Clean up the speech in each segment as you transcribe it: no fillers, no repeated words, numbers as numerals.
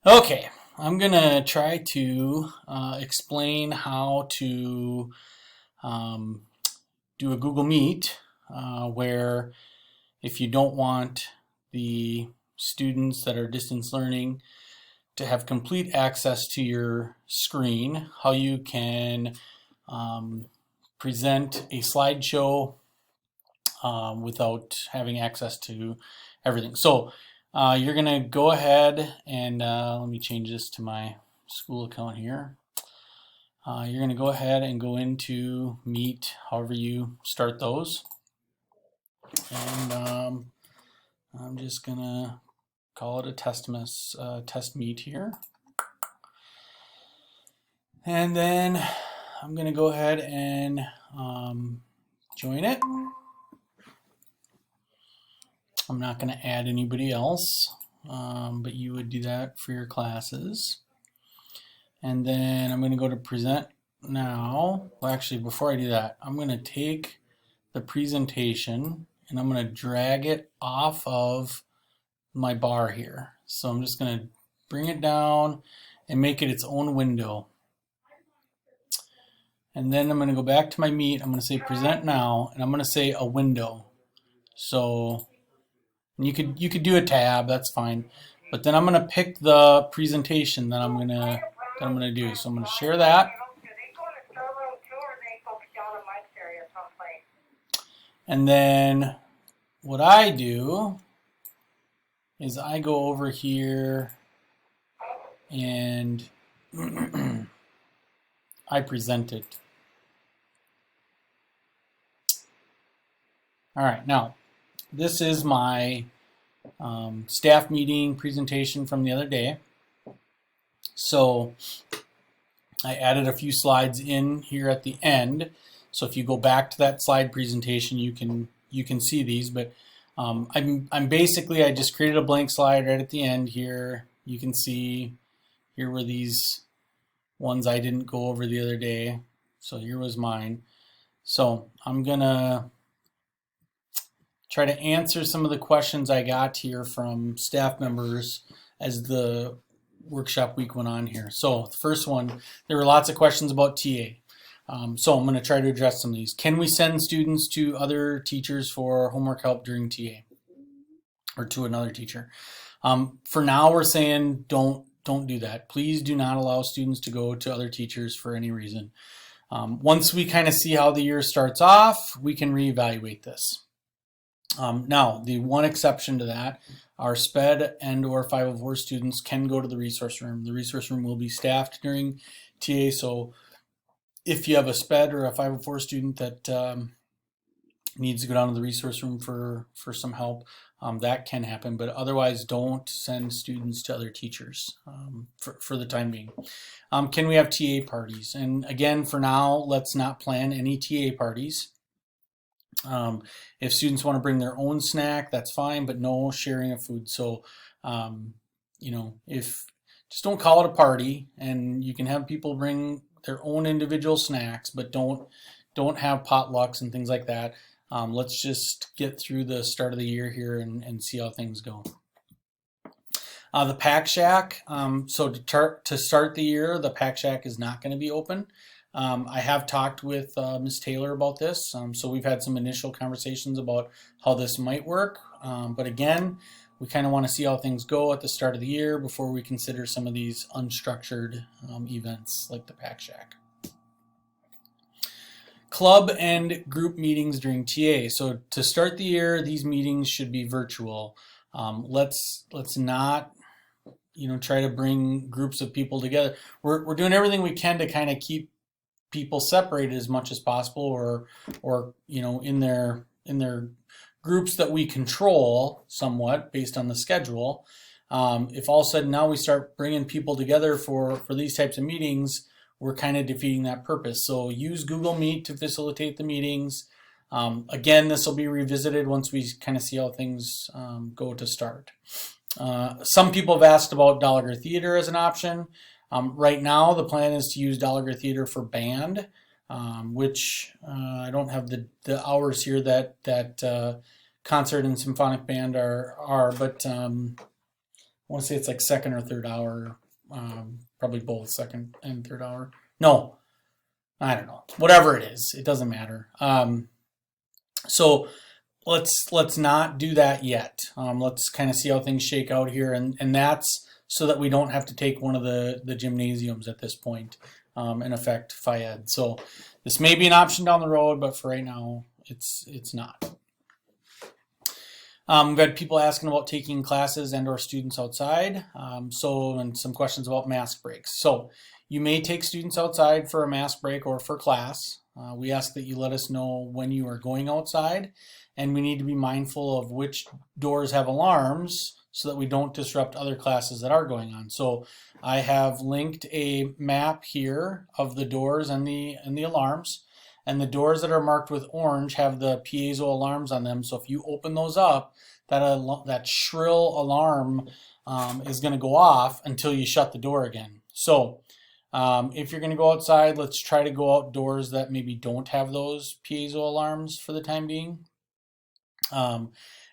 Okay, I'm gonna try to explain how to um, do a Google Meet where if you don't want the students that are distance learning to have complete access to your screen, how you can um, present a slideshow without having access to everything. So you're going to go ahead and let me change this to my school account here. You're going to go ahead and go into Meet, however you start those. And I'm just going to call it a test Meet here. And then I'm going to go ahead and join it. I'm not going to add anybody else, but you would do that for your classes. And then I'm going to go to present now. Well, actually, before I do that, I'm going to take the presentation and I'm going to drag it off of my bar here. So I'm just going to bring it down and make it its own window. And then I'm going to go back to my Meet. I'm going to say present now, and I'm going to say a window. So you could do a tab, that's fine. But then I'm going to pick the presentation that I'm going to do. So I'm going to share that. And then what I do is I go over here and I present it. All right, now this is my staff meeting presentation from the other day. So I added a few slides in here at the end. So if you go back to that slide presentation, you can see these. But I'm basically, I just created a blank slide right at the end here. You can see here were these ones I didn't go over the other day. So here was mine. So I'm gonna try to answer some of the questions I got here from staff members as the workshop week went on here. So the first one, there were lots of questions about TA. So I'm going to try to address some of these. Can we send students to other teachers for homework help during TA or to another teacher? For now, we're saying don't do that. Please do not allow students to go to other teachers for any reason. Once we kind of see how the year starts off, we can reevaluate this. Now, the one exception to that, our SPED and or 504 students can go to the resource room. The resource room will be staffed during TA, so if you have a SPED or a 504 student that needs to go down to the resource room for some help, that can happen, but otherwise don't send students to other teachers for the time being. Can we have TA parties? And again, for now, let's not plan any TA parties. If students want to bring their own snack, that's fine, but no sharing of food. So, if just don't call it a party, and you can have people bring their own individual snacks, but don't have potlucks and things like that. Let's just get through the start of the year here and see how things go. The Pack Shack. So to start the year, the Pack Shack is not going to be open. I have talked with Ms. Taylor about this, so we've had some initial conversations about how this might work, but again, we kind of want to see how things go at the start of the year before we consider some of these unstructured events like the Pack Shack. Club and group meetings during TA. So to start the year, these meetings should be virtual. Let's not try to bring groups of people together. We're doing everything we can to kind of keep people separated as much as possible, or in their groups that we control somewhat based on the schedule. If all of a sudden now we start bringing people together for these types of meetings, we're kind of defeating that purpose. So use Google Meet to facilitate the meetings. Again, this will be revisited once we kind of see how things go to start. Some people have asked about Gallagher Theater as an option. Right now, the plan is to use Gallagher Theater for band, which I don't have the hours here that concert and symphonic band are, but want to say it's like second or third hour, probably both second and third hour. No, I don't know. Whatever it is, it doesn't matter. So let's not do that yet. Let's kind of see how things shake out here, and that's so that we don't have to take one of the gymnasiums at this point and affect Phi-Ed. So this may be an option down the road, but for right now, it's not. We've had people asking about taking classes and or students outside. And some questions about mask breaks. So you may take students outside for a mask break or for class. We ask that you let us know when you are going outside, and we need to be mindful of which doors have alarms so that we don't disrupt other classes that are going on. So I have linked a map here of the doors and the alarms, and the doors that are marked with orange have the piezo alarms on them. So if you open those up, that shrill alarm is going to go off until you shut the door again. So if you're going to go outside, let's try to go outdoors that maybe don't have those piezo alarms for the time being.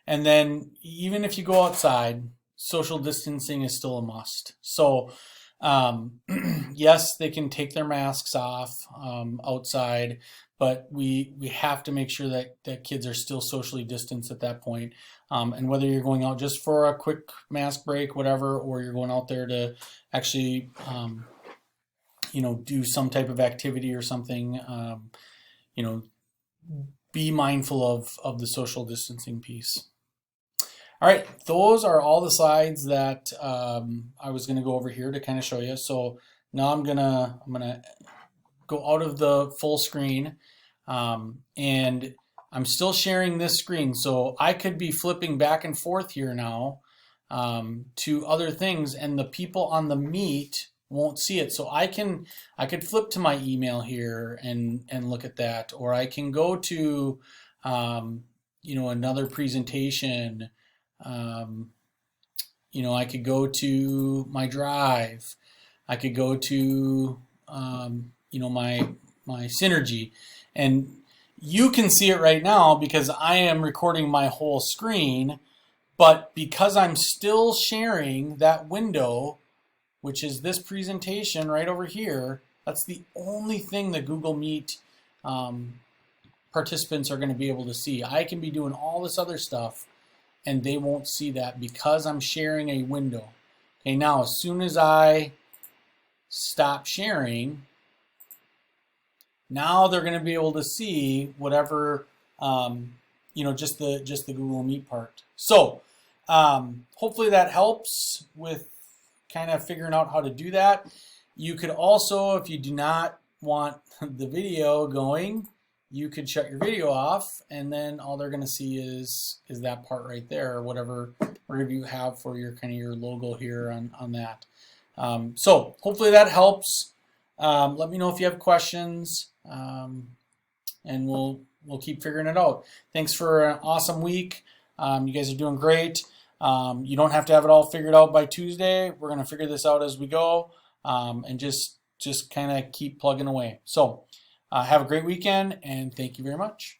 And then even if you go outside, social distancing is still a must. So yes, they can take their masks off outside, but we have to make sure that kids are still socially distanced at that point. And whether you're going out just for a quick mask break, whatever, or you're going out there to actually do some type of activity or something, be mindful of the social distancing piece. All right, those are all the slides that I was going to go over here to kind of show you. So now I'm gonna go out of the full screen, and I'm still sharing this screen. So I could be flipping back and forth here now to other things, and the people on the Meet won't see it. So I could flip to my email here and look at that, or I can go to another presentation. I could go to my Drive. I could go to my Synergy, and you can see it right now because I am recording my whole screen. But because I'm still sharing that window, which is this presentation right over here, that's the only thing that Google Meet participants are going to be able to see. I can be doing all this other stuff, and they won't see that because I'm sharing a window. Okay, now as soon as I stop sharing, now they're going to be able to see whatever, just the Google Meet part. So hopefully that helps with kind of figuring out how to do that. You could also, if you do not want the video going, you could shut your video off, and then all they're going to see is that part right there, or whatever you have for your your logo here on that. So hopefully that helps. Let me know if you have questions, and we'll keep figuring it out. Thanks for an awesome week. You guys are doing great. You don't have to have it all figured out by Tuesday. We're going to figure this out as we go, and just kind of keep plugging away. So have a great weekend, and thank you very much.